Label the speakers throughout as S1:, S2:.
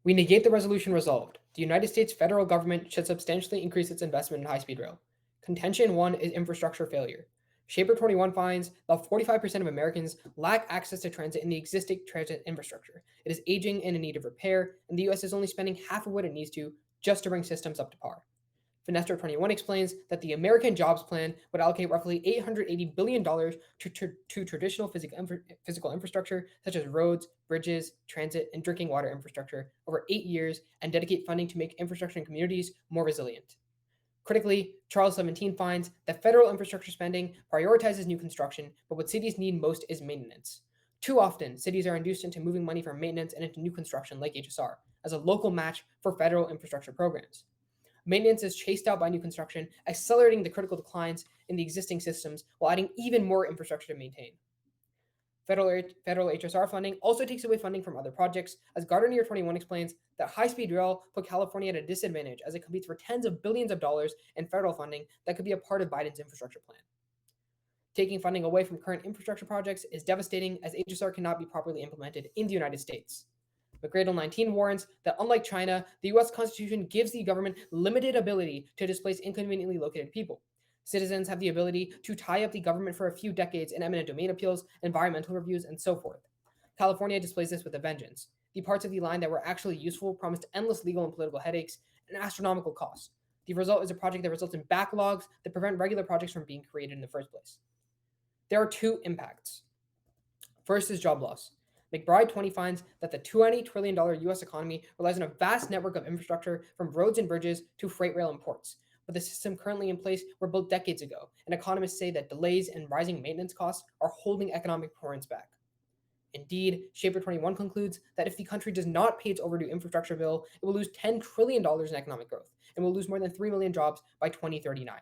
S1: We negate the resolution resolved. The United States federal government should substantially increase its investment in high-speed rail. Contention 1 is infrastructure failure. Shaper 21 finds that 45% of Americans lack access to transit in the existing transit infrastructure. It is aging and in need of repair, and the US is only spending half of what it needs to just to bring systems up to par. Finester 21 explains that the American Jobs Plan would allocate roughly $880 billion to traditional physical infrastructure, such as roads, bridges, transit, and drinking water infrastructure, over 8 years, and dedicate funding to make infrastructure in communities more resilient. Critically, Charles 17 finds that federal infrastructure spending prioritizes new construction, but what cities need most is maintenance. Too often, cities are induced into moving money from maintenance and into new construction, like HSR, as a local match for federal infrastructure programs. Maintenance is chased out by new construction, accelerating the critical declines in the existing systems while adding even more infrastructure to maintain. Federal HSR funding also takes away funding from other projects, as Gardner 21 explains that high-speed rail put California at a disadvantage as it competes for tens of billions of dollars in federal funding that could be a part of Biden's infrastructure plan. Taking funding away from current infrastructure projects is devastating, as HSR cannot be properly implemented in the United States. McGradle 19 warns that unlike China, the US Constitution gives the government limited ability to displace inconveniently located people. Citizens have the ability to tie up the government for a few decades in eminent domain appeals, environmental reviews, and so forth. California displays this with a vengeance. The parts of the line that were actually useful promised endless legal and political headaches and astronomical costs. The result is a project that results in backlogs that prevent regular projects from being created in the first place. There are two impacts. First is job loss. McBride 20 finds that the $20 trillion US economy relies on a vast network of infrastructure from roads and bridges to freight rail and ports. But the system currently in place were built decades ago, and economists say that delays and rising maintenance costs are holding economic performance back. Indeed, Shaper 21 concludes that if the country does not pay its overdue infrastructure bill, it will lose $10 trillion in economic growth and will lose more than 3 million jobs by 2039.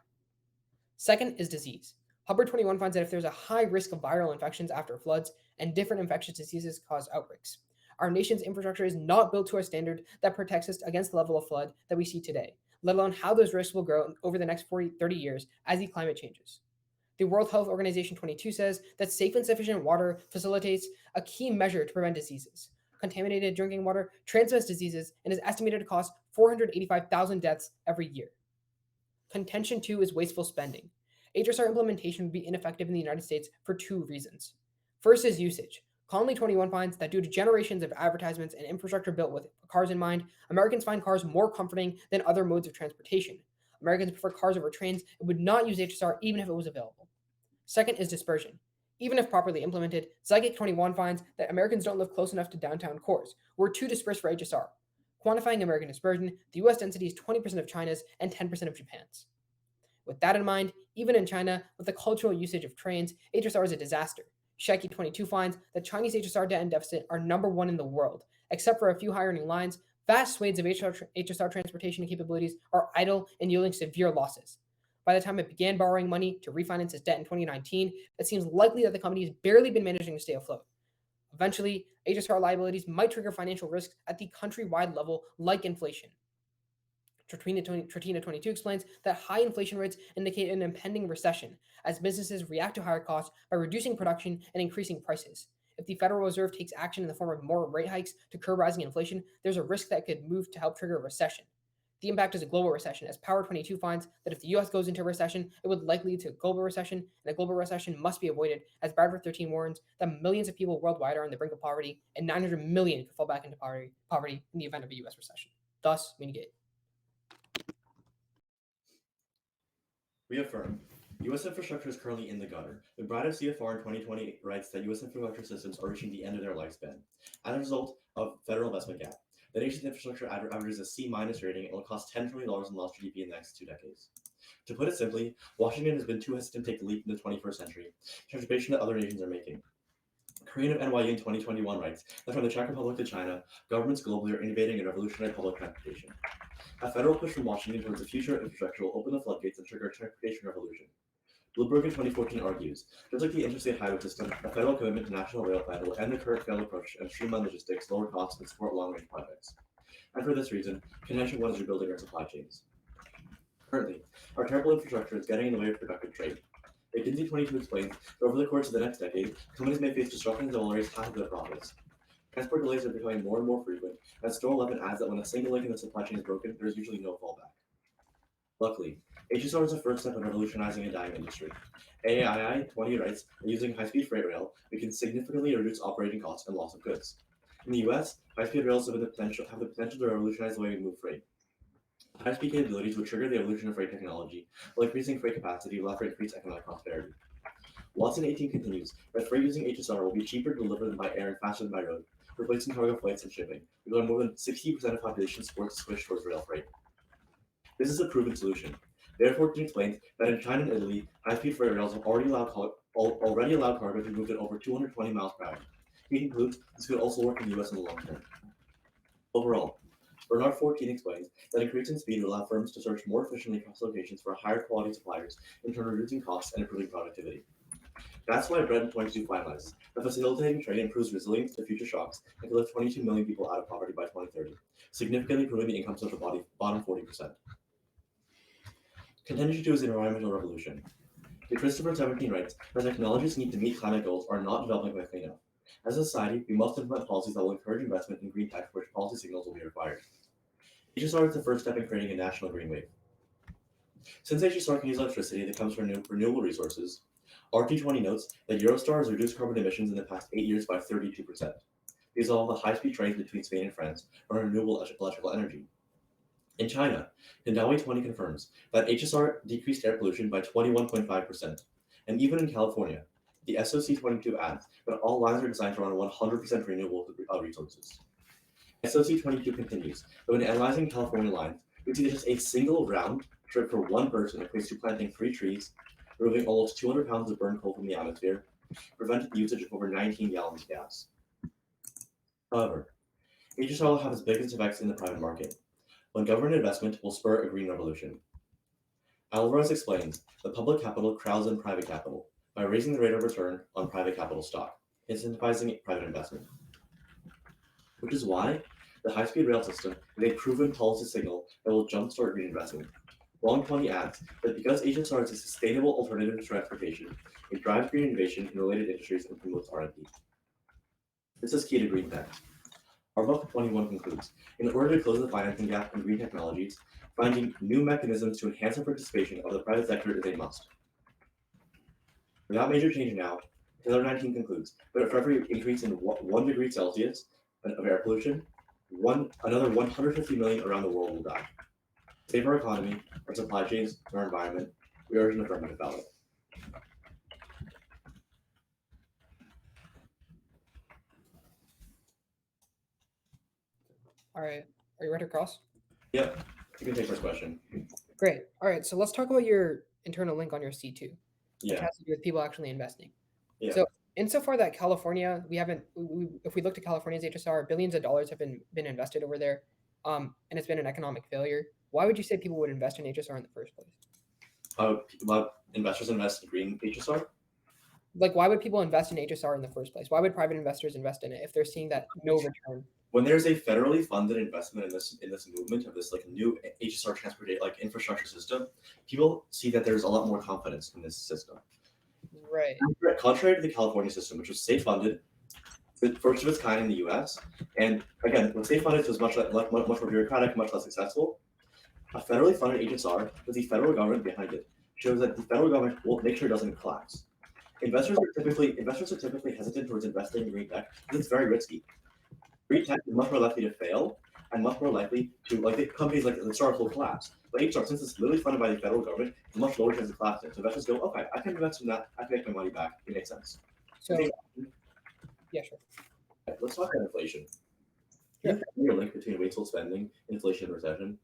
S1: Second is disease. Hubbard 21 finds that if there's a high risk of viral infections after floods, and different infectious diseases cause outbreaks. Our nation's infrastructure is not built to a standard that protects us against the level of flood that we see today, let alone how those risks will grow over the next 30 years as the climate changes. The World Health Organization 22 says that safe and sufficient water facilitates a key measure to prevent diseases. Contaminated drinking water transmits diseases and is estimated to cost 485,000 deaths every year. Contention 2 is wasteful spending. HSR implementation would be ineffective in the United States for two reasons. First is usage. Connolly 21 finds that due to generations of advertisements and infrastructure built with cars in mind, Americans find cars more comforting than other modes of transportation. Americans prefer cars over trains and would not use HSR even if it was available. Second is dispersion. Even if properly implemented, Zygic 21 finds that Americans don't live close enough to downtown cores. We're too dispersed for HSR. Quantifying American dispersion, the US density is 20% of China's and 10% of Japan's. With that in mind, even in China, with the cultural usage of trains, HSR is a disaster. Shaky 22 finds that Chinese HSR debt and deficit are number one in the world. Except for a few high-earning lines, vast swathes of HSR transportation capabilities are idle and yielding severe losses. By the time it began borrowing money to refinance its debt in 2019, it seems likely that the company has barely been managing to stay afloat. Eventually, HSR liabilities might trigger financial risks at the countrywide level, like inflation. Tratina 22 explains that high inflation rates indicate an impending recession, as businesses react to higher costs by reducing production and increasing prices. If the Federal Reserve takes action in the form of more rate hikes to curb rising inflation, there's a risk that could move to help trigger a recession. The impact is a global recession, as Power 22 finds that if the US goes into a recession, it would likely lead to a global recession, and a global recession must be avoided, as Bradford 13 warns that millions of people worldwide are on the brink of poverty, and 900 million could fall back into poverty in the event of a US recession. Thus, we negate.
S2: We affirm. U.S. infrastructure is currently in the gutter. McBride of CFR in 2020 writes that U.S. infrastructure systems are reaching the end of their lifespan. As a result of federal investment gap, the nation's infrastructure averages a C- rating and will cost $10 trillion in lost GDP in the next 2 decades. To put it simply, Washington has been too hesitant to take the leap in the 21st century, anticipation that other nations are making. Korean of NYU in 2021 writes that from the Czech Republic to China, governments globally are innovating and revolutionary public transportation. A federal push from Washington towards the future of infrastructure will open the floodgates and trigger a transportation revolution. Bloomberg in 2014 argues, just like the interstate highway system, a federal commitment to national rail plan will end the current failed approach and streamline logistics, lower costs, and support long-range projects. And for this reason, contention 1 is rebuilding our supply chains. Currently, our terrible infrastructure is getting in the way of productive trade. McKinsey 22 explains that over the course of the next decade, companies may face disruptions that will erase half of their profits. Transport delays are becoming more and more frequent, as Store 11 adds that when a single link in the supply chain is broken, there is usually no fallback. Luckily, HSR is the first step in revolutionizing a dying industry. AAII 20 writes that using high-speed freight rail, we can significantly reduce operating costs and loss of goods. In the US, high-speed rails have the potential to revolutionize the way we move freight. High-speed capabilities would trigger the evolution of freight technology, while increasing freight capacity will offer increased economic prosperity. Watson 18 continues that freight using HSR will be cheaper to deliver than by air and faster than by road, replacing cargo flights and shipping. We learn more than 60% of population supports the switch towards rail freight. This is a proven solution. Therefore, it explains that in China and Italy, high-speed freight rails have already allowed cargo to move at over 220 miles per hour. He concludes this could also work in the US in the long term. Overall, Bernard 14 explains that increasing speed will allow firms to search more efficiently across locations for higher quality suppliers, in turn reducing costs and improving productivity. That's why Bread 22 finalized that facilitating trade improves resilience to future shocks and can lift 22 million people out of poverty by 2030, significantly improving the incomes of the bottom 40%. Contention 2 is an environmental revolution. The Christopher 17 writes that technologies need to meet climate goals are not developing quickly enough. As a society, we must implement policies that will encourage investment in green tech, for which policy signals will be required. HSR is the first step in creating a national green wave. Since HSR can use electricity that comes from renewable resources, RT20 notes that Eurostar has reduced carbon emissions in the past 8 years by 32%. These are all the high-speed trains between Spain and France run on renewable electrical energy. In China, Hindawi 20 confirms that HSR decreased air pollution by 21.5%. And even in California, the SOC 22 adds that all lines are designed to run on 100% renewable resources. SOC 22 continues that when analyzing California lines, we see that just a single round trip for one person equates to planting 3 trees, removing almost 200 pounds of burned coal from the atmosphere, prevented the usage of over 19 gallons of gas. However, HSR will have its biggest effects in the private market, when government investment will spur a green revolution. Alvarez explains that public capital crowds in private capital by raising the rate of return on private capital stock, incentivizing private investment. Which is why the high-speed rail system is a proven policy signal that will jumpstart green investment. Long 20 adds that because HSR is a sustainable alternative to transportation, it drives green innovation in related industries and promotes R&D. This is key to green tech. Our book 21 concludes, in order to close the financing gap in green technologies, finding new mechanisms to enhance the participation of the private sector is a must. Without major change now, Taylor 19 concludes that for every increase in 1 degree Celsius of air pollution, another 150 million around the world will die. To save our economy, our supply chains, and our environment, we urge an affirmative ballot.
S1: All right. Are you ready to cross?
S2: Yep. You can take first question.
S1: Great. All right. So let's talk about your internal link on your C2, which
S2: Yeah.
S1: has to do with people actually investing.
S2: Yeah.
S1: So insofar that California, if we look to California's HSR, billions of dollars have been invested over there, and it's been an economic failure. Why would you say people would invest in HSR in the first place?
S2: Why investors invest in green HSR?
S1: Like, why would people invest in HSR in the first place? Why would private investors invest in it if they're seeing that no return?
S2: When there's a federally funded investment in this movement of this like new HSR transportation like infrastructure system, people see that there's a lot more confidence in this system.
S1: Right.
S2: Contrary to the California system, which was state funded, the first of its kind in the U.S., and again, when state funded, it was much more bureaucratic, much less successful. A federally funded HSR with the federal government behind it shows that the federal government will make sure it doesn't collapse. Investors are typically hesitant towards investing in green tech because it's very risky. Green tech is much more likely to fail and much more likely to, like the companies like the startups will collapse. But HSR, since it's literally funded by the federal government, it's much lower chance of collapsing. So investors go, okay, I can invest in that, I can make my money back. It makes sense.
S1: So, yeah, sure.
S2: Okay, let's talk about inflation.
S1: Yeah.
S2: Can you tell me a link between wasteful spending, inflation, and recession?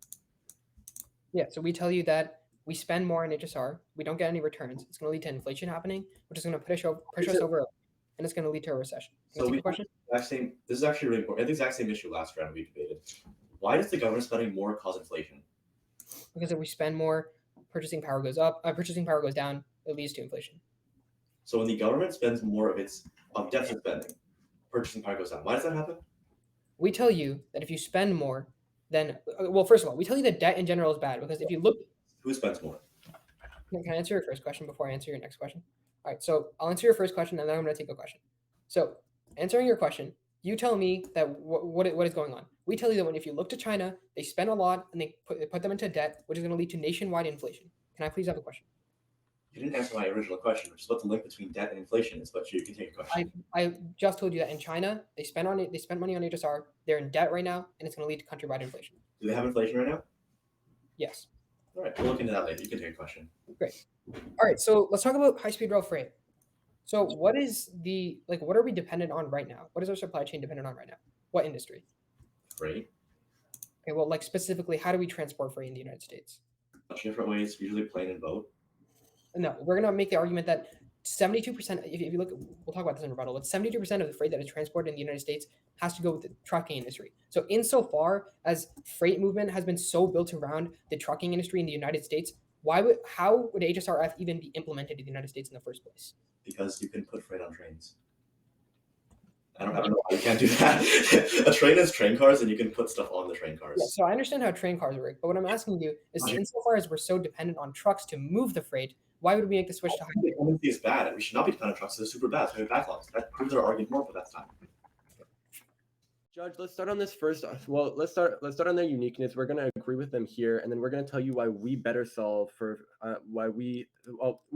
S1: Yeah, so we tell you that we spend more in HSR, we don't get any returns. It's going to lead to inflation happening, which is going to push us over, and it's going to lead to a recession.
S2: So we question. This is actually really important. The exact same issue last round we debated. Why does the government spending more cause inflation?
S1: Because if we spend more, purchasing power goes up. Purchasing power goes down. It leads to inflation.
S2: So when the government spends more of deficit spending, purchasing power goes down. Why does that happen?
S1: We tell you that if you spend more, then first of all, we tell you that debt in general is bad because if you look,
S2: who spends more?
S1: Can I answer your first question before I answer your next question? All right, so I'll answer your first question and then I'm going to take a question. So answering your question, You tell me that what is going on. We tell you that when if you look to China, they spend a lot and they put them into debt, which is going to lead to nationwide inflation. Can I please have a question?
S2: You didn't answer my original question, which is what the link between debt and inflation is, but you can take a question.
S1: I just told you that in China, they spent money on HSR. They're in debt right now, and it's going to lead to countrywide inflation.
S2: Do they have inflation right now?
S1: Yes.
S2: All right, we'll look into that later. You can take a question.
S1: Great. All right, so let's talk about high-speed rail freight. So what is what are we dependent on right now? What is our supply chain dependent on right now? What industry?
S2: Freight.
S1: Okay, well, like specifically, how do we transport freight in the United States?
S2: Much different ways, usually plane and boat.
S1: No, we're gonna make the argument that 72%. If you look, we'll talk about this in rebuttal. But 72% of the freight that is transported in the United States has to go with the trucking industry. So, insofar as freight movement has been so built around the trucking industry in the United States, how would HSRF even be implemented in the United States in the first place?
S2: Because you can put freight on trains. I don't know why you can't do that. A train is train cars, and you can put stuff on the train cars.
S1: Yeah, so I understand how train cars work, but what I'm asking you is, insofar as we're so dependent on trucks to move the freight, why would we make the switch to high-speed?
S2: Dependency is bad, and we should not be dependent on trucks. It's super bad. So we have backlogs. That proves our argument more, but that's time.
S3: Judge, let's start on this first. Well, let's start on their uniqueness. We're going to agree with them here, and then we're going to tell you why we better solve for why we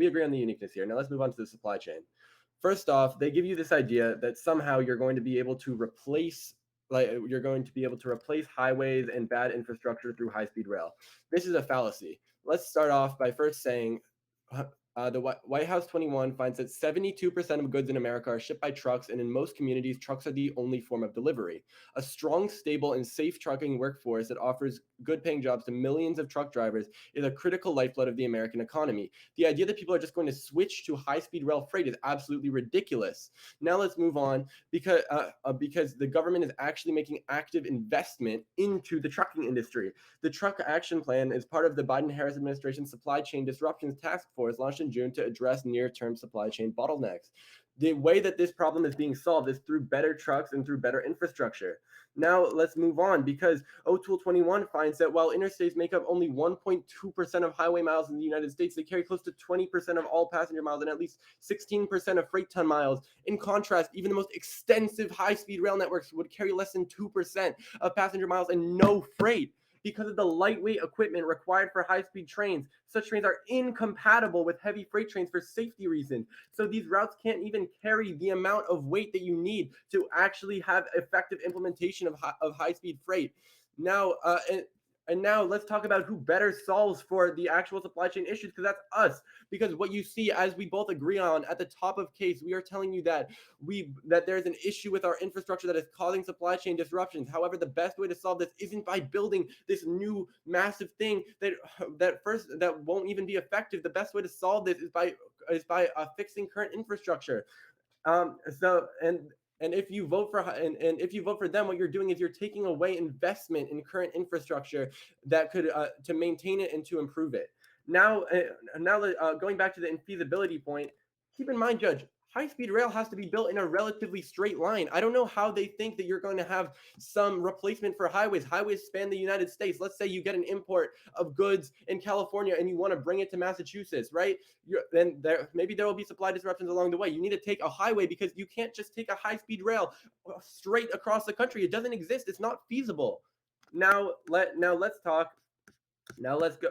S3: agree on the uniqueness here. Now let's move on to the supply chain. First off, they give you this idea that somehow you're going to be able to replace highways and bad infrastructure through high-speed rail. This is a fallacy. Let's start off by first saying the White House 21 finds that 72% of goods in America are shipped by trucks, and in most communities, trucks are the only form of delivery. A strong, stable, and safe trucking workforce that offers good-paying jobs to millions of truck drivers is a critical lifeblood of the American economy. The idea that people are just going to switch to high-speed rail freight is absolutely ridiculous. Now let's move on because the government is actually making active investment into the trucking industry. The Truck Action Plan is part of the Biden-Harris administration's Supply Chain Disruptions Task Force launched in June to address near-term supply chain bottlenecks. The way that this problem is being solved is through better trucks and through better infrastructure. Now let's move on because OTOL 21 finds that while interstates make up only 1.2% of highway miles in the United States, they carry close to 20% of all passenger miles and at least 16% of freight ton miles. In contrast, even the most extensive high-speed rail networks would carry less than 2% of passenger miles and no freight. Because of the lightweight equipment required for high-speed trains, such trains are incompatible with heavy freight trains for safety reasons. So these routes can't even carry the amount of weight that you need to actually have effective implementation of high-speed freight. Now, and now let's talk about who better solves for the actual supply chain issues, because that's us. Because what you see, as we both agree on at the top of case, we are telling you that there's an issue with our infrastructure that is causing supply chain disruptions. However, the best way to solve this isn't by building this new massive thing that won't even be effective. The best way to solve this is by fixing current infrastructure. And if you vote for them, what you're doing is you're taking away investment in current infrastructure that could to maintain it and to improve it. Now, going back to the infeasibility point, keep in mind, Judge, high-speed rail has to be built in a relatively straight line. I don't know how they think that you're going to have some replacement for highways. Highways span the United States. Let's say you get an import of goods in California and you want to bring it to Massachusetts, right? Then maybe there will be supply disruptions along the way. You need to take a highway because you can't just take a high-speed rail straight across the country. It doesn't exist. It's not feasible. Now let's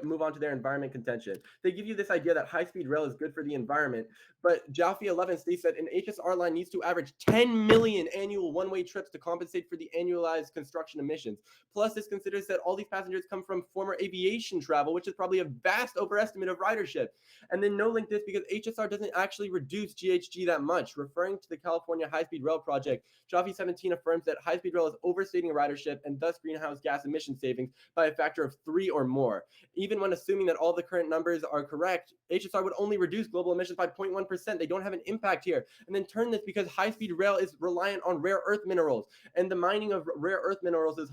S3: move on to their environment contention. They give you this idea that high-speed rail is good for the environment, but Jaffe 11 states that an HSR line needs to average 10 million annual one-way trips to compensate for the annualized construction emissions. Plus, this considers that all these passengers come from former aviation travel, which is probably a vast overestimate of ridership. And then no link this because HSR doesn't actually reduce GHG that much. Referring to the California High-Speed Rail Project, Jaffe 17 affirms that high-speed rail is overstating ridership and thus greenhouse gas emission savings by a factor of 3 or more. Even when assuming that all the current numbers are correct, HSR would only reduce global emissions by 0.1%. They don't have an impact here. And then turn this because high-speed rail is reliant on rare earth minerals, and the mining of rare earth minerals is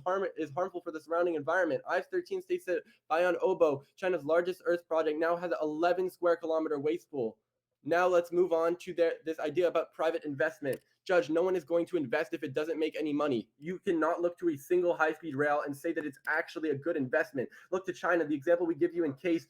S3: harmful for the surrounding environment. IF 13 states that Bayan Obo, China's largest earth project, now has an 11 square kilometer waste pool. Now let's move on to this idea about private investment. judge, no one is going to invest if it doesn't make any money. You cannot look to a single high-speed rail and say that it's actually a good investment. Look to China, the example we give you in case.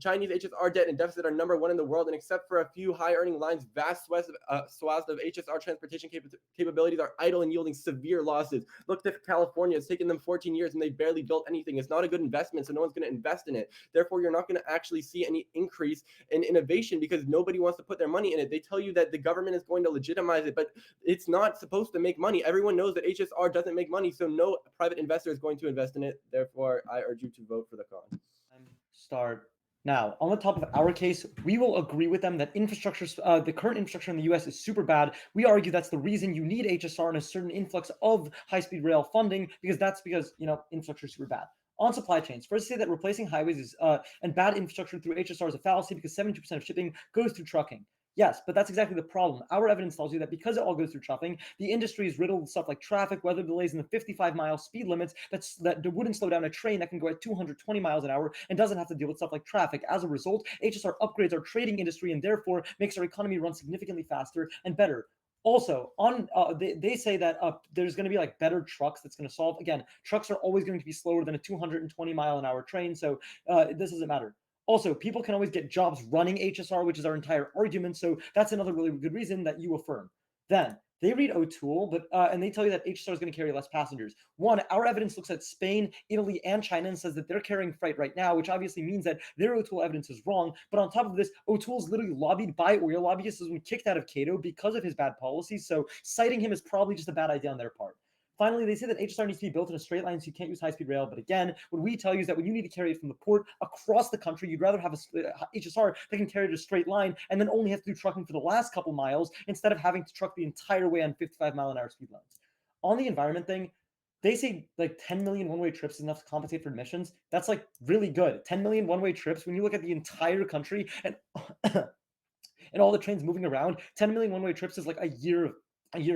S3: Chinese HSR debt and deficit are #1 in the world, and except for a few high-earning lines, vast swaths of HSR transportation capabilities are idle and yielding severe losses. Look to California. It's taken them 14 years, and they barely built anything. It's not a good investment, so no one's going to invest in it. Therefore, you're not going to actually see any increase in innovation because nobody wants to put their money in it. They tell you that the government is going to legitimize it, but it's not supposed to make money. Everyone knows that HSR doesn't make money, so no private investor is going to invest in it. Therefore, I urge you to vote for the con.
S4: Start now. On the top of our case, we will agree with them that infrastructure, the current infrastructure in the U.S. is super bad. We argue that's the reason you need HSR and a certain influx of high-speed rail funding, because infrastructure is super bad. On supply chains, first say that replacing highways is and bad infrastructure through HSR is a fallacy because 72% of shipping goes through trucking. Yes, but that's exactly the problem. Our evidence tells you that because it all goes through trucking, the industry is riddled with stuff like traffic, weather delays, and the 55-mile speed limits that wouldn't slow down a train that can go at 220 miles an hour and doesn't have to deal with stuff like traffic. As a result, HSR upgrades our trading industry and therefore makes our economy run significantly faster and better. Also, they say that there's going to be like better trucks that's going to solve. Again, trucks are always going to be slower than a 220-mile-an-hour train, so this doesn't matter. Also, people can always get jobs running HSR, which is our entire argument. So that's another really good reason that you affirm. Then they read O'Toole, and they tell you that HSR is going to carry less passengers. One, our evidence looks at Spain, Italy, and China and says that they're carrying freight right now, which obviously means that their O'Toole evidence is wrong. But on top of this, O'Toole's literally lobbied by oil lobbyists has been kicked out of Cato because of his bad policies. So citing him is probably just a bad idea on their part. Finally, they say that HSR needs to be built in a straight line, so you can't use high-speed rail. But again, what we tell you is that when you need to carry it from the port across the country, you'd rather have a HSR that can carry it a straight line and then only have to do trucking for the last couple miles instead of having to truck the entire way on 55-mile-an-hour speed lines. On the environment thing, they say like 10 million one-way trips is enough to compensate for emissions. That's like really good. 10 million one-way trips, when you look at the entire country and and all the trains moving around, 10 million one-way trips is like a year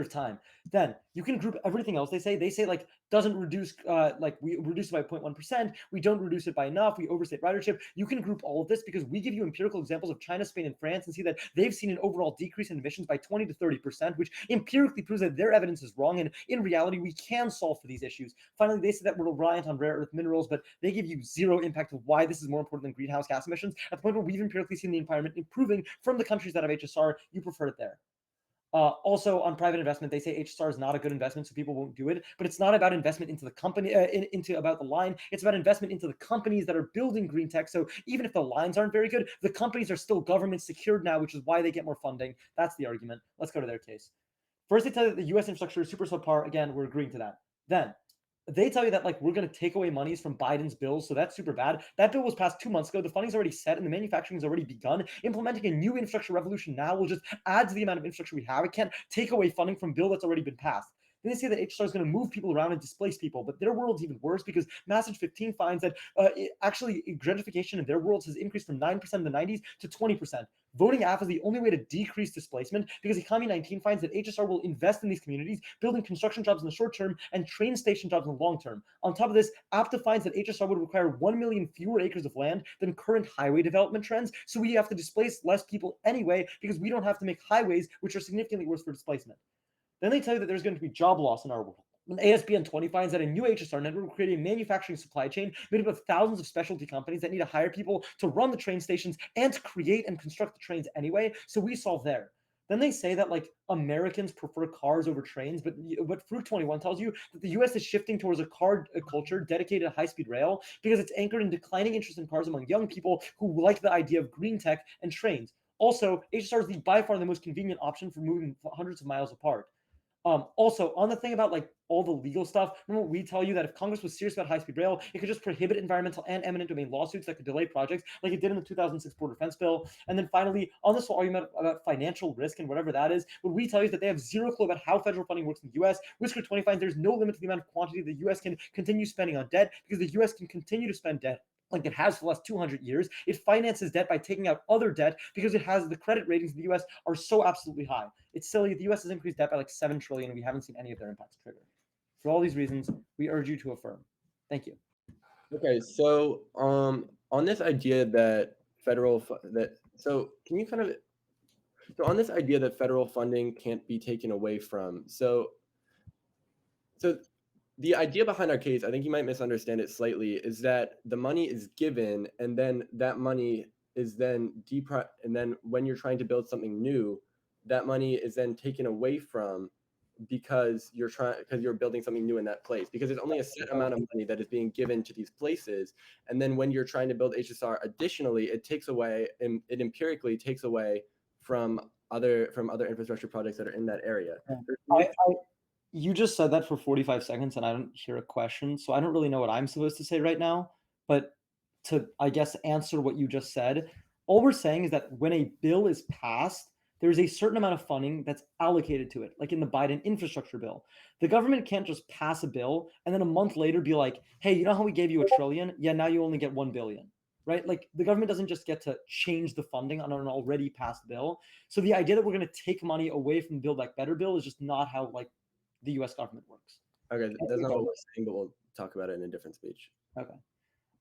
S4: of time. Then you can group everything else. They say like doesn't reduce, like we reduce it by 0.1%. We don't reduce it by enough. We overstate ridership. You can group all of this because we give you empirical examples of China, Spain, and France and see that they've seen an overall decrease in emissions by 20 to 30%, which empirically proves that their evidence is wrong. And in reality, we can solve for these issues. Finally, they say that we're reliant on rare earth minerals, but they give you zero impact of why this is more important than greenhouse gas emissions at the point where we've empirically seen the environment improving from the countries that have HSR. You prefer it there. Also, on private investment, they say HSR is not a good investment, so people won't do it. But it's not about investment into the company, about the line. It's about investment into the companies that are building green tech. So even if the lines aren't very good, the companies are still government secured now, which is why they get more funding. That's the argument. Let's go to their case. First, they tell you that the U.S. infrastructure is super subpar. Again, we're agreeing to that. Then they tell you that like we're going to take away monies from Biden's bills, so that's super bad. That bill was passed 2 months ago. The funding's already set and the manufacturing has already begun. Implementing a new infrastructure revolution now will just add to the amount of infrastructure we have. It can't take away funding from a bill that's already been passed. Then they say that HSR is going to move people around and displace people, but their world's even worse because Message 15 finds that actually gentrification in their worlds has increased from 9% in the 90s to 20%. Voting Aff is the only way to decrease displacement because Economy 19 finds that HSR will invest in these communities, building construction jobs in the short term and train station jobs in the long term. On top of this, App defines that HSR would require 1 million fewer acres of land than current highway development trends, so we have to displace less people anyway because we don't have to make highways, which are significantly worse for displacement. Then they tell you that there's going to be job loss in our world. When ASBN 20 finds that a new HSR network will create a manufacturing supply chain made up of thousands of specialty companies that need to hire people to run the train stations and to create and construct the trains anyway, so we solve there. Then they say that like Americans prefer cars over trains, but Fruit 21 tells you that the U.S. is shifting towards a car culture dedicated to high-speed rail because it's anchored in declining interest in cars among young people who like the idea of green tech and trains. Also, HSR is by far the most convenient option for moving hundreds of miles apart. Also, on the thing about like all the legal stuff, remember we tell you that if Congress was serious about high-speed rail, it could just prohibit environmental and eminent domain lawsuits that could delay projects like it did in the 2006 border fence bill. And then finally, on this whole argument about financial risk and whatever that is, what we tell you is that they have zero clue about how federal funding works in the U.S. Whisker 20 finds there's no limit to the amount of quantity the U.S. can continue spending on debt because the U.S. can continue to spend debt like it has for the last 200 years. It finances debt by taking out other debt because it has the credit ratings in the U.S. are so absolutely high. It's silly. The U.S. has increased debt by like $7 trillion, and we haven't seen any of their impacts trigger. For all these reasons, we urge you to affirm. Thank you.
S3: Okay, so on this idea that so can you kind of So on this idea that federal funding can't be taken away from, so the idea behind our case, I think you might misunderstand it slightly, is that the money is given, and then that money is then and then when you're trying to build something new, that money is then taken away from because you're building something new in that place, because there's only a set amount of money that is being given to these places, and then when you're trying to build HSR additionally, it takes away, and it empirically takes away from other infrastructure projects that are in that area.
S4: You just said that for 45 seconds and I don't hear a question, so I don't really know what I'm supposed to say right now. But to, I guess, answer what you just said, all we're saying is that when a bill is passed, there's a certain amount of funding that's allocated to it, like in the Biden infrastructure bill. The government can't just pass a bill and then a month later be like, hey, you know how we gave you $1 trillion? Yeah, now you only get 1 billion. Right? Like the government doesn't just get to change the funding on an already passed bill. So the idea that we're going to take money away from Build Back Better bill is just not how like the U.S. government works.
S3: Okay, that's not what we're saying, but we'll talk about it in a different speech.
S4: Okay.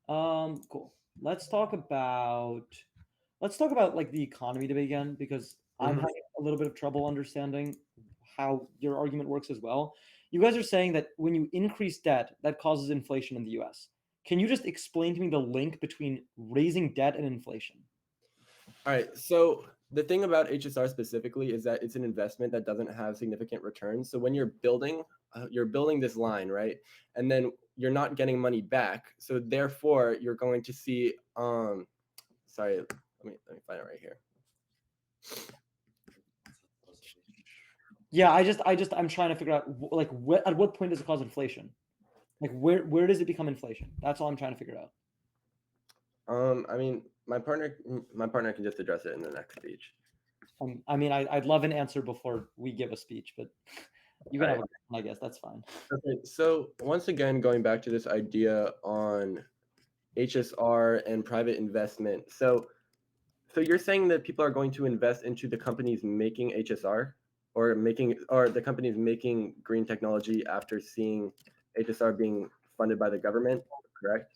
S4: Cool. Let's talk about like the economy debate again, because I'm having a little bit of trouble understanding how your argument works as well. You guys are saying that when you increase debt, that causes inflation in the U.S. Can you just explain to me the link between raising debt and inflation?
S3: All right. So the thing about HSR specifically is that it's an investment that doesn't have significant returns. So when you're building this line, right, and then you're not getting money back. So therefore, you're going to see. Sorry, let me find it right here.
S4: Yeah, I'm trying to figure out like at what point does it cause inflation? Like where does it become inflation? That's all I'm trying to figure out.
S3: I mean, my partner can just address it in the next speech.
S4: I mean, I'd love an answer before we give a speech, but you can have I guess that's fine.
S3: Okay, so once again, going back to this idea on HSR and private investment. So you're saying that people are going to invest into the companies making HSR or the companies making green technology after seeing HSR being funded by the government, correct?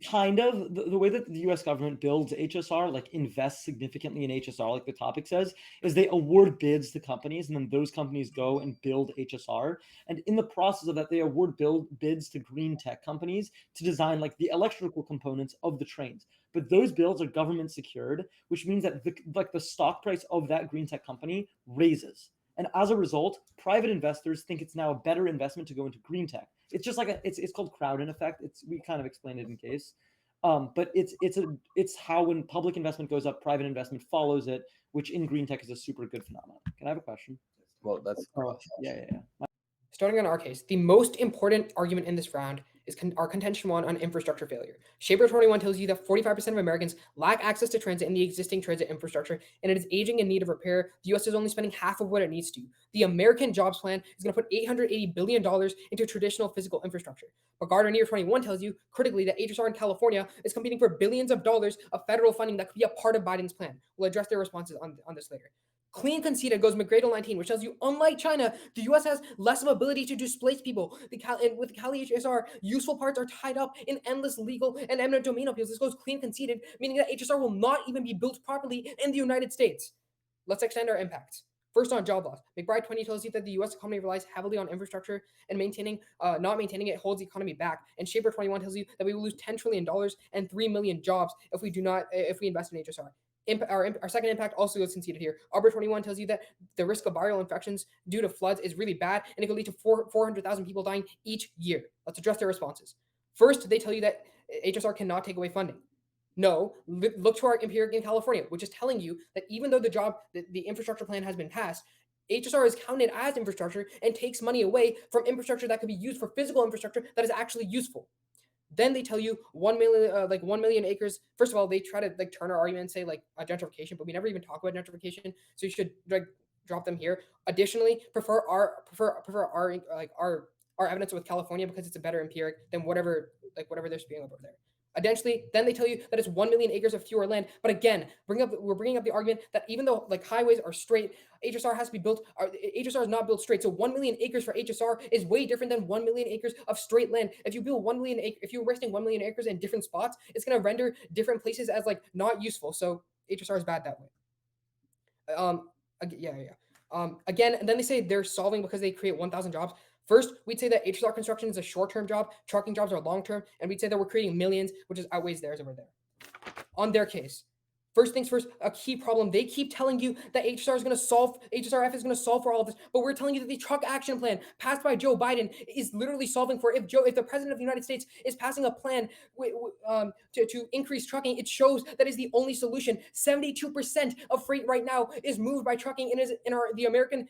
S4: Kind of. The way that the US government builds HSR, like invests significantly in HSR, like the topic says, is they award bids to companies, and then those companies go and build HSR. And in the process of that, they award bids to green tech companies to design like the electrical components of the trains. But those builds are government secured, which means that the stock price of that green tech company raises. And as a result, private investors think it's now a better investment to go into green tech. It's just like it's called crowd-in effect. We kind of explained it in case, but it's how when public investment goes up, private investment follows it, which in green tech is a super good phenomenon. Can I have a question?
S3: Well, that's
S4: yeah.
S1: Starting on our case, the most important argument in this round is our contention one on infrastructure failure. Shaper 21 tells you that 45% of Americans lack access to transit in the existing transit infrastructure, and it is aging in need of repair. The U.S. is only spending half of what it needs to. The American Jobs Plan is going to put $880 billion into traditional physical infrastructure. But Gardner 21 tells you critically that HSR in California is competing for billions of dollars of federal funding that could be a part of Biden's plan. We'll address their responses on this later. Clean conceded goes McGradle 19, which tells you, unlike China, the U.S. has less of ability to displace people. And with the Cali HSR, useful parts are tied up in endless legal and eminent domain appeals. This goes clean conceded, meaning that HSR will not even be built properly in the United States. Let's extend our impacts. First, on job loss, McBride 20 tells you that the U.S. economy relies heavily on infrastructure, and not maintaining it holds the economy back. And Shaper 21 tells you that we will lose $10 trillion and 3 million jobs if we invest in HSR. Our second impact also goes conceded here. Arbor 21 tells you that the risk of viral infections due to floods is really bad, and it could lead to 400,000 people dying each year. Let's address their responses. First, they tell you that HSR cannot take away funding. No, look to our empiric in California, which is telling you that even though the infrastructure plan has been passed, HSR is counted as infrastructure and takes money away from infrastructure that could be used for physical infrastructure that is actually useful. Then they tell you 1 million acres. First of all, they try to turn our argument and say gentrification, but we never even talk about gentrification. So you should drop them here. Additionally, prefer our evidence with California because it's a better empiric than whatever they're spewing over there. Additionally, then they tell you that it's 1 million acres of fewer land. But again, we're bringing up the argument that even though highways are straight, HSR has to be built. HSR is not built straight. So 1 million acres for HSR is way different than 1 million acres of straight land. If you build 1 million if you're resting 1 million acres in different spots, it's going to render different places as not useful. So HSR is bad that way. Again, and then they say they're solving because they create 1,000 jobs. First, we'd say that HSR construction is a short-term job, trucking jobs are long-term, and we'd say that we're creating millions, which is outweighs theirs over there. On their case, first things first, a key problem. They keep telling you that HSRF is going to solve for all of this, but we're telling you that the truck action plan passed by Joe Biden is literally solving for if the president of the United States is passing a plan to increase trucking, it shows that is the only solution. 72% of freight right now is moved by trucking, and the American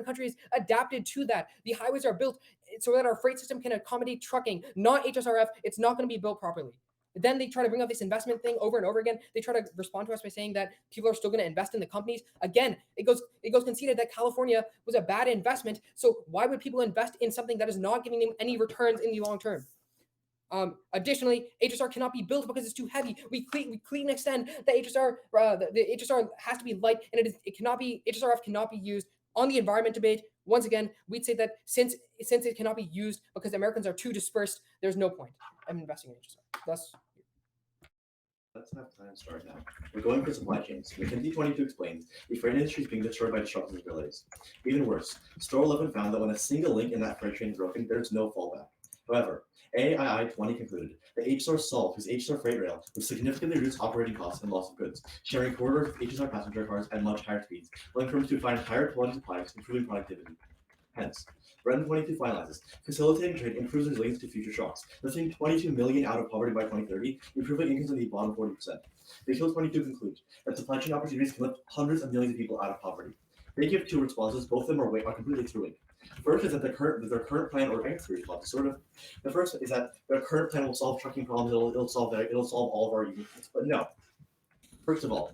S1: country is adapted to that. The highways are built so that our freight system can accommodate trucking, not HSRF. It's not going to be built properly. Then they try to bring up this investment thing over and over again. They try to respond to us by saying that people are still going to invest in the companies. Again, it goes conceded that California was a bad investment. So why would people invest in something that is not giving them any returns in the long term? Additionally, HSR cannot be built because it's too heavy. We clean extend the HSR. The HSR has to be light, and HSRF cannot be used on the environment debate. Once again, we'd say that since it cannot be used because Americans are too dispersed, there's no point of investing in HSR.
S2: Let's have time start now. We're going for supply chains. McKinsey 22 explains the freight industry is being destroyed by disruptions and delays. Even worse, Store 11 found that when a single link in that freight train is broken, there's no fallback. However, AII 20 concluded that HSR solved his HSR freight rail would significantly reduce operating costs and loss of goods, sharing corridors with HSR passenger cars at much higher speeds, allowing firms to find higher quality supplies, improving productivity. Hence, Brennan 22 finalizes, facilitating trade improves resilience to future shocks, lifting 22 million out of poverty by 2030, improving incomes in the bottom 40%. Big 22 concludes that supply chain opportunities can lift hundreds of millions of people out of poverty. They give two responses, both of them are completely true. First is that their current plan, or I guess three responses, sort of. The first is that their current plan will solve trucking problems, it'll solve all of our uniqueness. But no. First of all,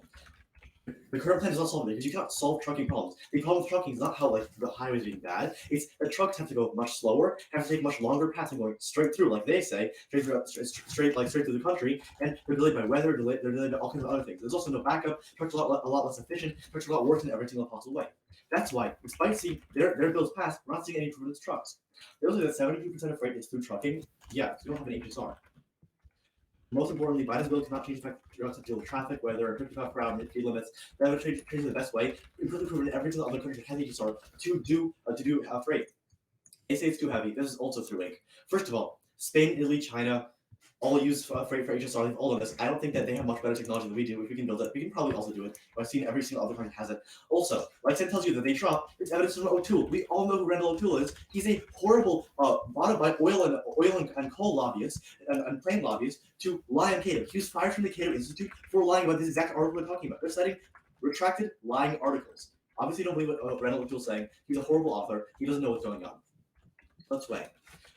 S2: the current plan is not solving it because you cannot solve trucking problems. The problem with trucking is not how the highways being bad. It's the trucks have to go much slower, have to take much longer paths than going straight through, like they say, straight through the country, and they're delayed by weather, they're delayed by all kinds of other things. There's also no backup. Trucks are a lot less efficient. Trucks are a lot worse in every single possible way. That's why, despite seeing their bills passed, we're not seeing any improvements in trucks. They also say that 72% of freight is through trucking. Yeah, you don't have an HSR. Most importantly, Biden's bill cannot change the fact that trucks have to deal with traffic, weather, 55 per hour speed limits. That would change the best way. Improving proven in every single other country that has HSR to do freight. They say it's too heavy. This is also through Inc. First of all, Spain, Italy, China all use freight for HSR. All of this. I don't think that they have much better technology than we do. If we can build it, we can probably also do it. I've seen every single other country has it. Also, like Sam tells you that they drop, it's evidence of O'Toole. We all know who Randall O'Toole is. He's a horrible bottom by oil and coal lobbyist and plane lobbyist to lie on Cato. He was fired from the Cato Institute for lying about this exact article we're talking about. They're citing retracted lying articles. Obviously, don't believe what Randall O'Toole's saying. He's a horrible author. He doesn't know what's going on. Let's weigh.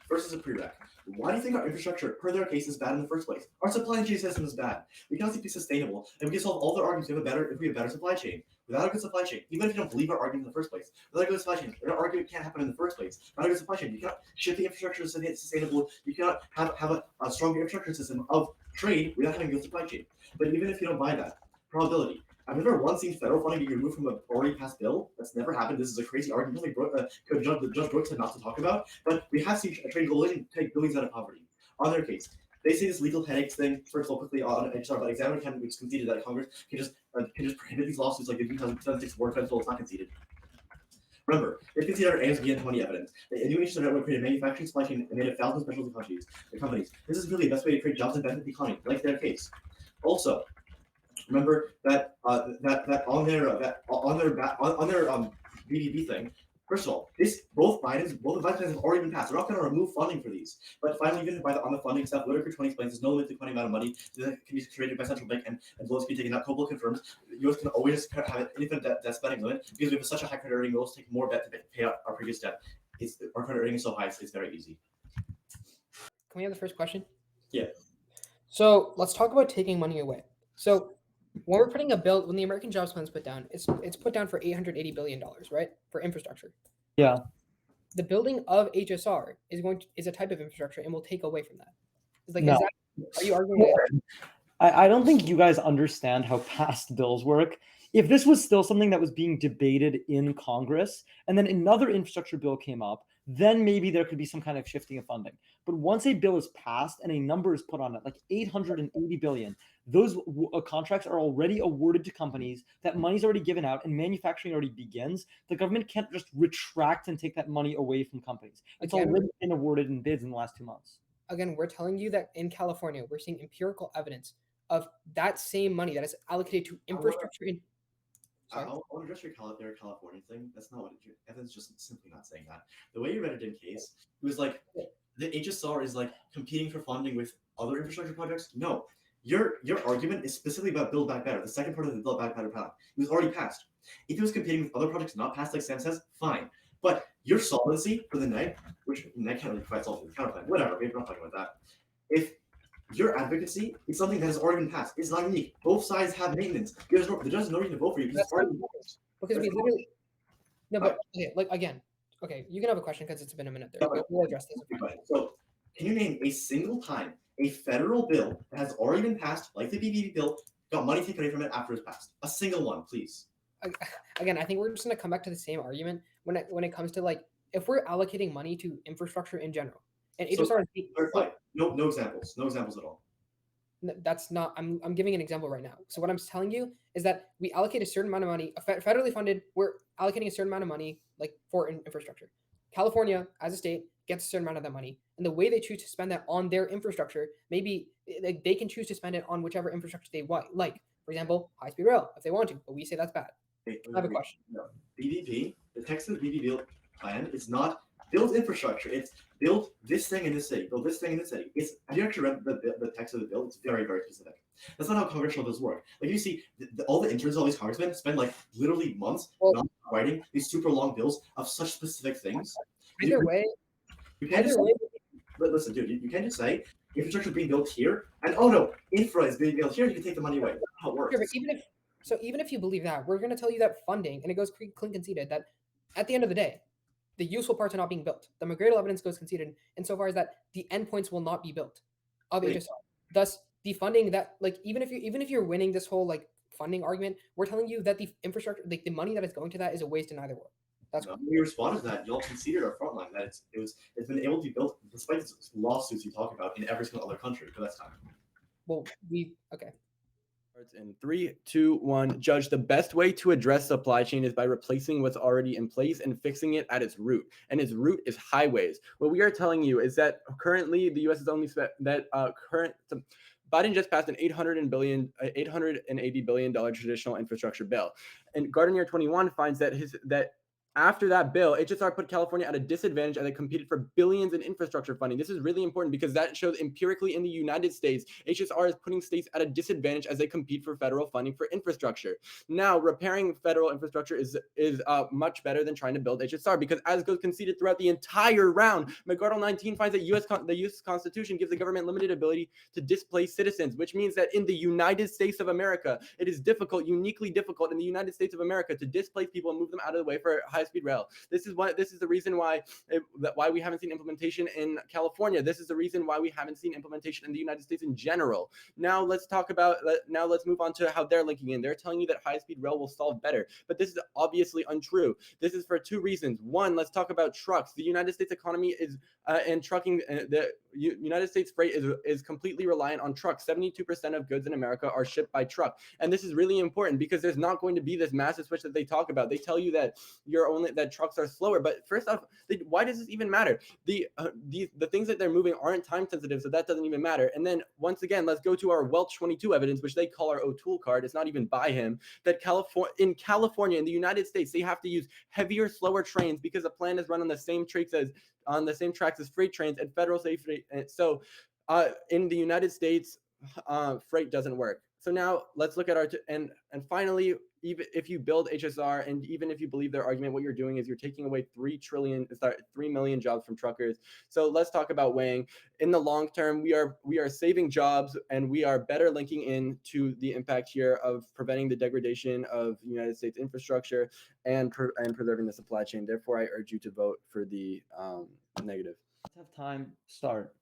S2: First is a prereq. Why do you think our infrastructure, per their case, is bad in the first place? Our supply chain system is bad. We cannot be sustainable, and we can solve all their arguments if we have a better supply chain. Without a good supply chain, even if you don't believe our argument in the first place, without a good supply chain, our argument can't happen in the first place. Without a good supply chain, you cannot shift the infrastructure to sustainable. You cannot have a stronger infrastructure system of trade without having a good supply chain. But even if you don't buy that, probability. I've never once seen federal funding be removed from an already passed bill. That's never happened. This is a crazy argument Judge Brooks said not to talk about. But we have seen a trade coalition take billions out of poverty. On their case, they say this legal headaches thing. First of all, quickly on HSR, but Examiner can, which conceded that Congress can just prohibit these lawsuits like the 2006 war defense bill. It's not conceded. Remember, they conceded our ASB and 20 evidence. The new HSR network created manufacturing supply chain and made 1,000 specialty companies. This is really the best way to create jobs and benefit the economy, like their case. Also, remember that on their BBB thing. First of all, both Biden's plans have already been passed. They're not going to remove funding for these. But finally, even on the funding stuff, Whitaker 20 explains there's no limit to the amount of money that can be created by central bank and loans can be taken out. Opal confirms the U.S. can always have an infinite debt spending limit because we have such a high credit rating. We'll take more debt to pay out our previous debt. Our credit rating is so high, it's very easy.
S1: Can we have the first question?
S2: Yeah.
S1: So let's talk about taking money away. So when we're putting a bill, when the American Jobs Plan is put down, it's put down for $880 billion, right, for infrastructure.
S4: Yeah.
S1: The building of HSR is a type of infrastructure, and will take away from that. It's like,
S4: No.
S1: Are you arguing?
S4: I don't think you guys understand how past bills work. If this was still something that was being debated in Congress, and then another infrastructure bill came up, then maybe there could be some kind of shifting of funding. But once a bill is passed and a number is put on it, like 880 billion, those contracts are already awarded to companies, that money's already given out, and manufacturing already begins. The government can't just retract and take that money away from companies. It's already been awarded in bids in the last 2 months.
S1: Again, we're telling you that in California, we're seeing empirical evidence of that same money that is allocated to infrastructure.
S2: I want to address your California thing. That's not what Evan's just simply not saying that. The way you read it in case, it was like the HSR is like competing for funding with other infrastructure projects. No, your argument is specifically about Build Back Better. The second part of the Build Back Better plan, it was already passed. If it was competing with other projects not passed, like Sam says, fine. But your solvency for the Neg, which Neg can't really provide solvency for the counterplan, whatever, we're not talking about that. If your advocacy is something that has already been passed, it's not unique. Both sides have maintenance. The judge has no reason to vote for you because it's already been passed.
S1: Because we literally but okay, like again, okay, you can have a question because it's been a minute there. We'll address this.
S2: So, can you name a single time a federal bill that has already been passed, like the BBB bill, got money taken away from it after it's passed? A single one, please.
S1: Again, I think we're just going to come back to the same argument when it comes to like if we're allocating money to infrastructure in general, and HSR
S2: no examples at all.
S1: That's not. I'm giving an example right now. So what I'm telling you is that we allocate a certain amount of money, federally funded. We're allocating a certain amount of money, like for infrastructure. California, as a state, gets a certain amount of that money, and the way they choose to spend that on their infrastructure, maybe like they can choose to spend it on whichever infrastructure they want. Like, for example, high-speed rail if they want to, but we say that's bad. I have a question.
S2: No. BBP, the text of the BBB plan is not build infrastructure. It's build this thing in this city, build this thing in this city. Have you actually read the text of the bill? It's very, very specific. That's not how congressional bills work. Like you see, all the interns, all these congressmen spend like literally months not writing these super long bills of such specific things.
S1: Either way,
S2: you can't just listen, dude. You can't just say infrastructure is being built here, and oh no, infra is being built here. You can take the money away. That's how it works.
S1: Yeah, but even if you believe that, we're going to tell you that funding, and it goes clean conceded that at the end of the day, the useful parts are not being built. The McGradle evidence goes conceded insofar as that the endpoints will not be built of HSR. Thus, the funding that like even if you're winning this whole like funding argument, we're telling you that the infrastructure, like the money that is going to that, is a waste in either world. That's
S2: when we responded to that, y'all conceded our front line that it's been able to be built despite the lawsuits you talk about in every single other country for this time.
S1: Well, okay.
S3: In 3, 2, 1, Judge, the best way to address supply chain is by replacing what's already in place and fixing it at its root. And its root is highways. What we are telling you is that currently the U.S. is only spent that Biden just passed an $880 billion traditional infrastructure bill. And Gardner 21 finds that after that bill, HSR put California at a disadvantage as they competed for billions in infrastructure funding. This is really important because that shows empirically in the United States, HSR is putting states at a disadvantage as they compete for federal funding for infrastructure. Now, repairing federal infrastructure is much better than trying to build HSR because as goes conceded throughout the entire round, McGardle 19 finds that the U.S. Constitution gives the government limited ability to displace citizens, which means that in the United States of America, it is uniquely difficult in the United States of America to displace people and move them out of the way for high-speed rail. This is the reason why we haven't seen implementation in California. This is the reason why we haven't seen implementation in the United States in general. Now let's move on to how they're linking in. They're telling you that high-speed rail will solve better, but this is obviously untrue. This is for 2 reasons. One, let's talk about trucks. The United States economy is and trucking. The United States freight is completely reliant on trucks. 72% of goods in America are shipped by truck, and this is really important because there's not going to be this massive switch that they talk about. They tell you that that trucks are slower, but first off, why does this even matter? The things that they're moving aren't time sensitive, so that doesn't even matter. And then once again, let's go to our Welch 22 evidence, which they call our O'Toole card. It's not even by him. That in California, in the United States, they have to use heavier, slower trains because the plan is run on the same tracks as freight trains and federal safety. So in the United States, freight doesn't work. So now let's look at and finally, even if you build HSR and even if you believe their argument, what you're doing is you're taking away 3 million jobs from truckers. So let's talk about weighing. In the long term, we are saving jobs and we are better linking in to the impact here of preventing the degradation of United States infrastructure and preserving the supply chain. Therefore, I urge you to vote for the negative.
S4: Let's have time start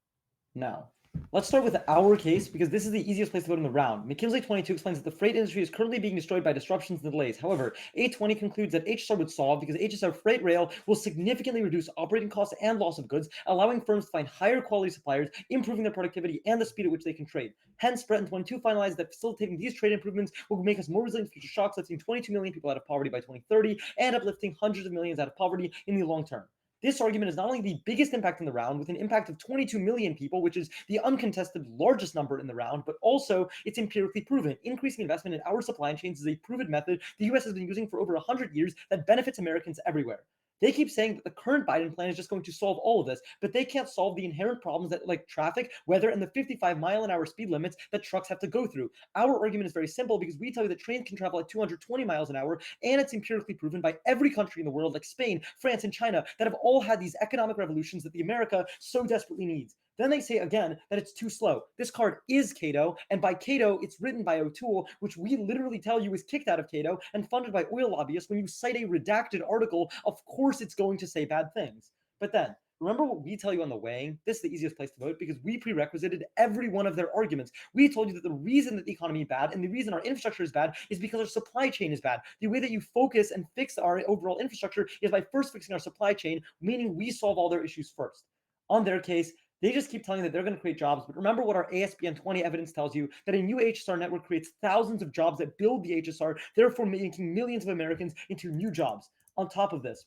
S4: now. Let's start with our case because this is the easiest place to vote in the round. McKinsey 22 explains that the freight industry is currently being destroyed by disruptions and delays. However, A20 concludes that HSR would solve because HSR freight rail will significantly reduce operating costs and loss of goods, allowing firms to find higher quality suppliers, improving their productivity and the speed at which they can trade. Hence, Breton 22 finalized that facilitating these trade improvements will make us more resilient to future shocks, lifting 22 million people out of poverty by 2030 and uplifting hundreds of millions out of poverty in the long term. This argument is not only the biggest impact in the round, with an impact of 22 million people, which is the uncontested largest number in the round, but also it's empirically proven. Increasing investment in our supply chains is a proven method the US has been using for over 100 years that benefits Americans everywhere. They keep saying that the current Biden plan is just going to solve all of this, but they can't solve the inherent problems that, like traffic, weather, and the 55-mile-an-hour speed limits that trucks have to go through. Our argument is very simple because we tell you that trains can travel at 220 miles an hour, and it's empirically proven by every country in the world, like Spain, France, and China, that have all had these economic revolutions that the America so desperately needs. Then they say again that it's too slow. This card is Cato, and by Cato, it's written by O'Toole, which we literally tell you is kicked out of Cato and funded by oil lobbyists. When you cite a redacted article, of course it's going to say bad things. But then, remember what we tell you on the weighing? This is the easiest place to vote because we prerequisited every one of their arguments. We told you that the reason that the economy is bad and the reason our infrastructure is bad is because our supply chain is bad. The way that you focus and fix our overall infrastructure is by first fixing our supply chain, meaning we solve all their issues first. On their case, they just keep telling you that they're going to create jobs, but remember what our ASBN 20 evidence tells you, that a new HSR network creates thousands of jobs that build the HSR, therefore making millions of Americans into new jobs. On top of this,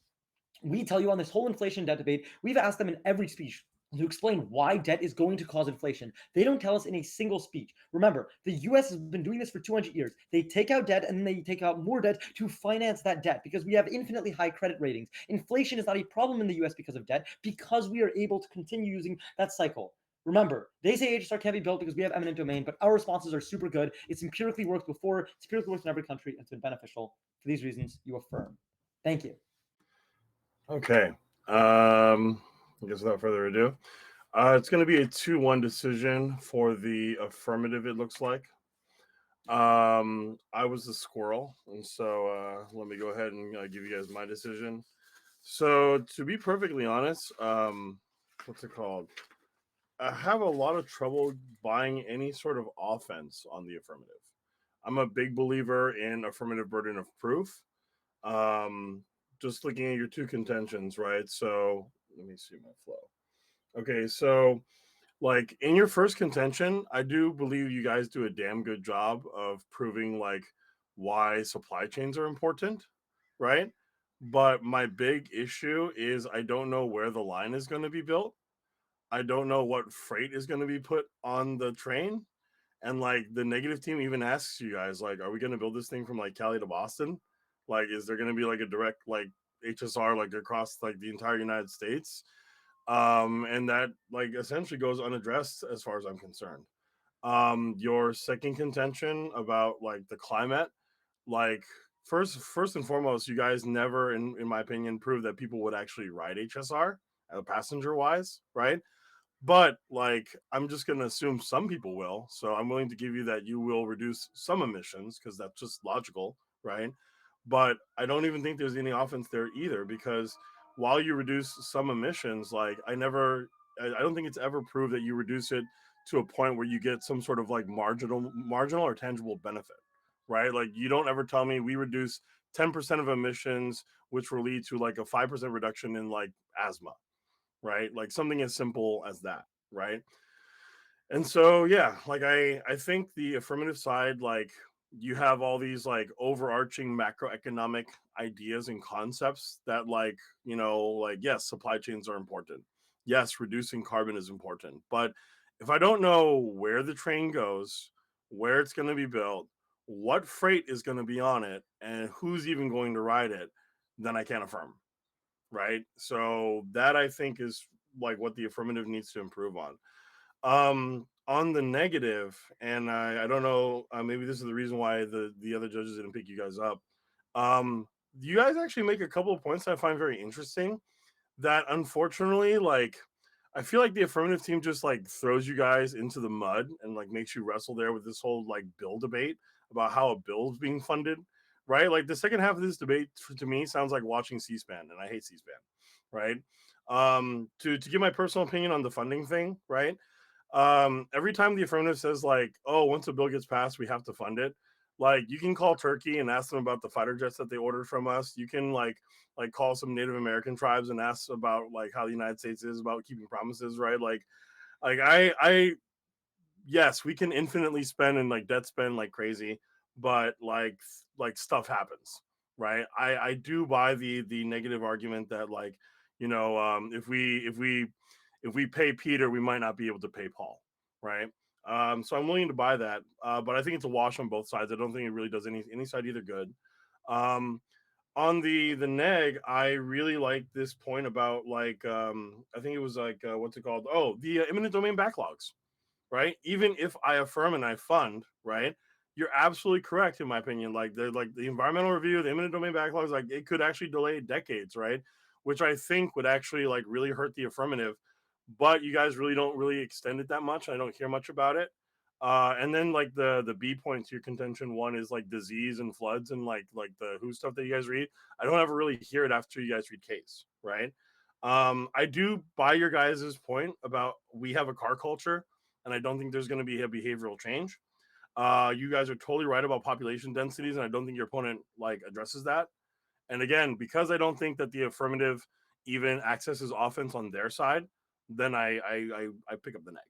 S4: we tell you on this whole inflation debt debate, we've asked them in every speech to explain why debt is going to cause inflation. They don't tell us in a single speech. Remember, the US has been doing this for 200 years. They take out debt and then they take out more debt to finance that debt because we have infinitely high credit ratings. Inflation is not a problem in the US because of debt, because we are able to continue using that cycle. Remember, they say HSR can't be built because we have eminent domain, but our responses are super good. It's empirically worked before, it's empirically worked in every country, and it's been beneficial. For these reasons, you affirm. Thank you.
S5: Okay. I guess without further ado, it's going to be a 2-1 decision for the affirmative, it looks like. I was the squirrel, and so let me go ahead and give you guys my decision. So, to be perfectly honest, what's it called? I have a lot of trouble buying any sort of offense on the affirmative. I'm a big believer in affirmative burden of proof. Just looking at your two contentions, right? So let me see my flow. Okay, so like in your first contention, I do believe you guys do a damn good job of proving like why supply chains are important, right? But my big issue is I don't know where the line is going to be built. I don't know what freight is going to be put on the train. And like the negative team even asks you guys, like, are we going to build this thing from like Cali to Boston? Like, is there going to be like a direct like HSR like across like the entire United States? And that like essentially goes unaddressed as far as I'm concerned. Your second contention about like the climate, like first and foremost, you guys never, in my opinion, proved that people would actually ride HSR passenger wise, right? But like I'm just going to assume some people will, so I'm willing to give you that you will reduce some emissions because that's just logical, right? But I don't even think there's any offense there either, because while you reduce some emissions, like I don't think it's ever proved that you reduce it to a point where you get some sort of like marginal or tangible benefit, right? Like you don't ever tell me we reduce 10% of emissions, which will lead to like a 5% reduction in like asthma, right? Like something as simple as that, right? And so yeah, like I think the affirmative side, like you have all these like overarching macroeconomic ideas and concepts that like, like yes, supply chains are important. Yes, reducing carbon is important. But if I don't know where the train goes, where it's going to be built, what freight is going to be on it, and who's even going to ride it, then I can't affirm. Right? So that I think is like what the affirmative needs to improve on. On the negative, and I don't know, maybe this is the reason why the other judges didn't pick you guys up. You guys actually make a couple of points that I find very interesting that unfortunately, like, I feel like the affirmative team just like throws you guys into the mud and like makes you wrestle there with this whole like bill debate about how a bill is being funded, right? Like the second half of this debate to me sounds like watching C-SPAN, and I hate C-SPAN, right? To give my personal opinion on the funding thing, right? every time the affirmative says like, oh, once a bill gets passed, we have to fund it. Like, you can call Turkey and ask them about the fighter jets that they ordered from us. You can like call some Native American tribes and ask about like how the United States is about keeping promises, right? Like I yes, we can infinitely spend and like debt spend like crazy, but like stuff happens, right? I do buy the negative argument that like, you know, if we pay Peter, we might not be able to pay Paul, right? So I'm willing to buy that, but I think it's a wash on both sides. I don't think it really does any side either good. On the neg, I really like this point about like I think it was like what's it called? Oh, the imminent domain backlogs, right? Even if I affirm and I fund, right? You're absolutely correct in my opinion. Like the environmental review, the imminent domain backlogs, like it could actually delay decades, right? Which I think would actually like really hurt the affirmative. But you guys really don't really extend it that much. I don't hear much about it. And then like the B point to your contention one is like disease and floods and like the who stuff that you guys read. I don't ever really hear it after you guys read case, right? I do buy your guys' point about we have a car culture, and I don't think there's going to be a behavioral change. You guys are totally right about population densities, and I don't think your opponent like addresses that. And again, because I don't think that the affirmative even accesses offense on their side, then I pick up the neg,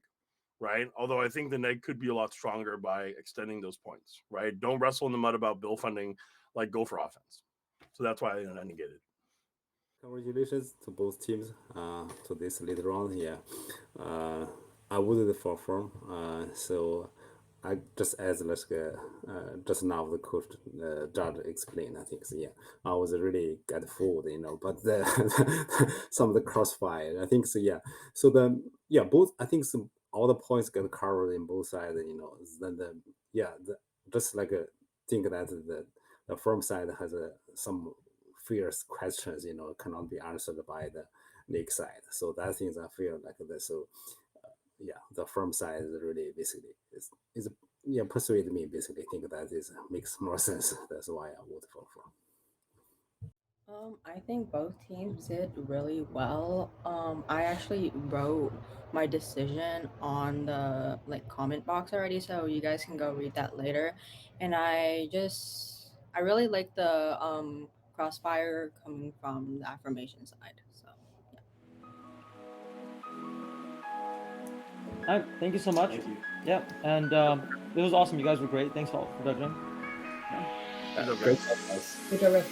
S5: right? Although I think the neg could be a lot stronger by extending those points, right? Don't wrestle in the mud about bill funding, like go for offense. So that's why I negated.
S6: Congratulations to both teams to this lead round. Yeah, I voted for firm. So I just as like just now the coach judge explained. I think so, yeah, I was really get fooled, you know. But the some of the crossfire, I think so. Yeah, so both I think some all the points get covered in both sides. You know, then just like think that the firm side has some fierce questions, you know, cannot be answered by the Neg side. So that things I feel like that. So yeah, the firm side is really basically is persuade me basically think that is makes more sense. That's why I vote for firm.
S7: I think both teams did really well. I actually wrote my decision on the like comment box already, so you guys can go read that later. And I really like the crossfire coming from the affirmation side. So
S4: All right, thank you so much.
S2: Thank you.
S4: Yeah, and this was awesome. You guys were great. Thanks all for judging.
S3: Yeah,
S5: Good job,
S3: great
S5: guys.
S3: job, guys.
S1: Good job, guys.